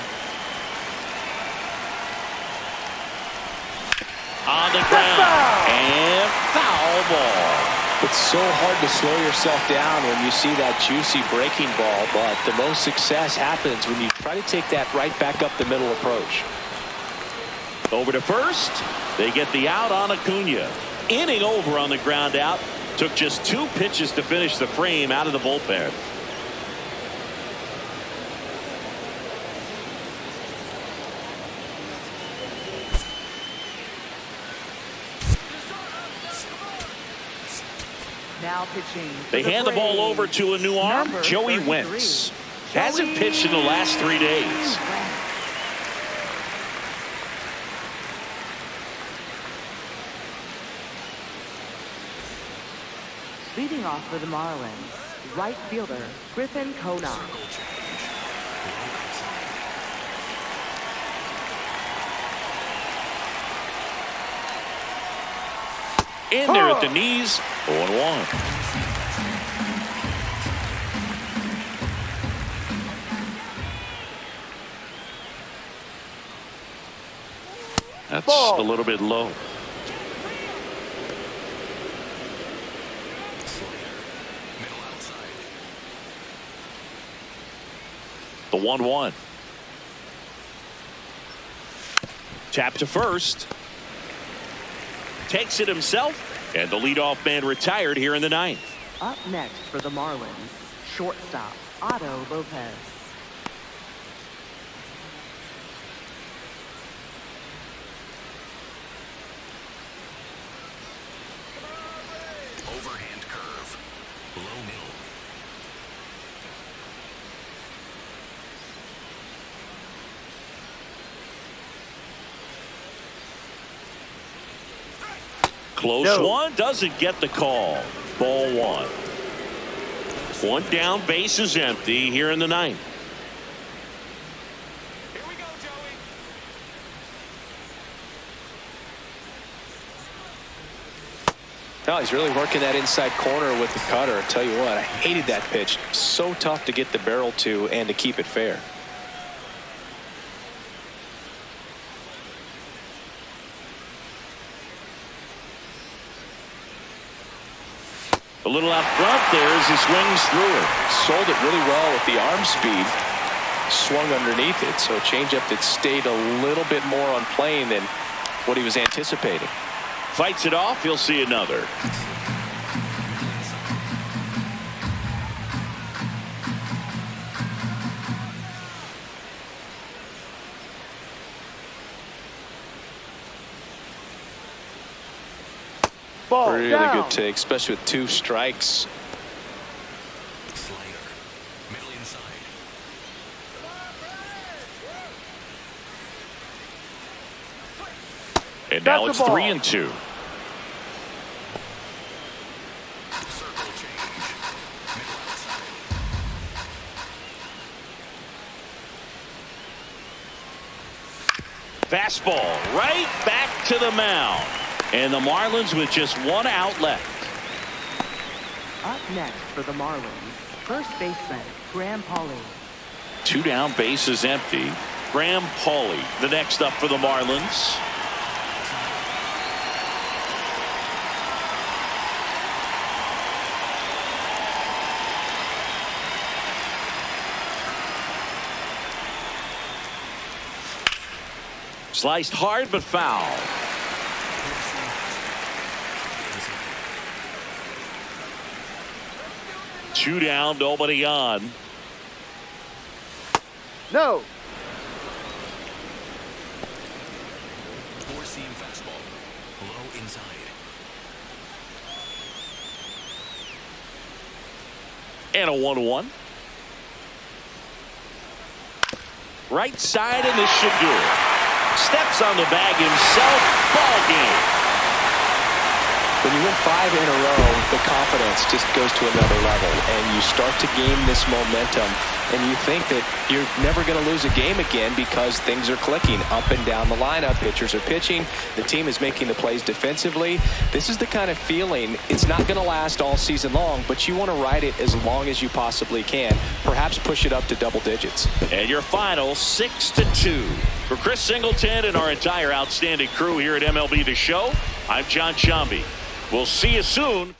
On the ground. And foul ball. It's so hard to slow yourself down when you see that juicy breaking ball, but the most success happens when you try to take that right back up the middle approach. Over to first. They get the out on Acuna. Inning over on the ground out. Took just 2 pitches to finish the frame out of the bullpen. Now pitching. They hand the ball over to a new arm, Joey Wentz. Hasn't pitched in the last 3 days. Leading off for the Marlins, right fielder Griffin Conant. In there at the knees, 0-1. That's Ball. a little bit low. Middle outside. The 1-1. Tap to first. Takes it himself. And the leadoff man retired here in the ninth. Up next for the Marlins, shortstop Otto Lopez. Overhand curve. Low middle. Close No. one. Doesn't get the call. Ball one. One down. Base is empty here in the ninth. Here we go, Joey. No, he's really working that inside corner with the cutter. I'll tell you what, I hated that pitch. So tough to get the barrel to and to keep it fair. A little out front there as he swings through it. Sold it really well with the arm speed. Swung underneath it, so a changeup that stayed a little bit more on plane than what he was anticipating. Fights it off. He'll see another. Ball. Really Down. good take, especially with 2 strikes. Slider. Middle inside. And now That's it's the ball. 3-2. Circle change. Middle outside. Fastball right back to the mound. And the Marlins with just 1 out left. Up next for the Marlins, first baseman Graham Pauley. 2 down. Base is empty. Graham Pauley, the next up for the Marlins. Sliced hard but foul. Two down, nobody on. No. Four-seam fastball. Low inside. And a 1-1. Right side, and this should do it. Steps on the bag himself. Ball game. When you win 5 in a row, the confidence just goes to another level, and you start to gain this momentum, and you think that you're never going to lose a game again because things are clicking up and down the lineup. Pitchers are pitching. The team is making the plays defensively. This is the kind of feeling, it's not going to last all season long, but you want to ride it as long as you possibly can. Perhaps push it up to double digits. And your final 6-2. For Chris Singleton and our entire outstanding crew here at MLB The Show, I'm John Shambi. We'll see you soon.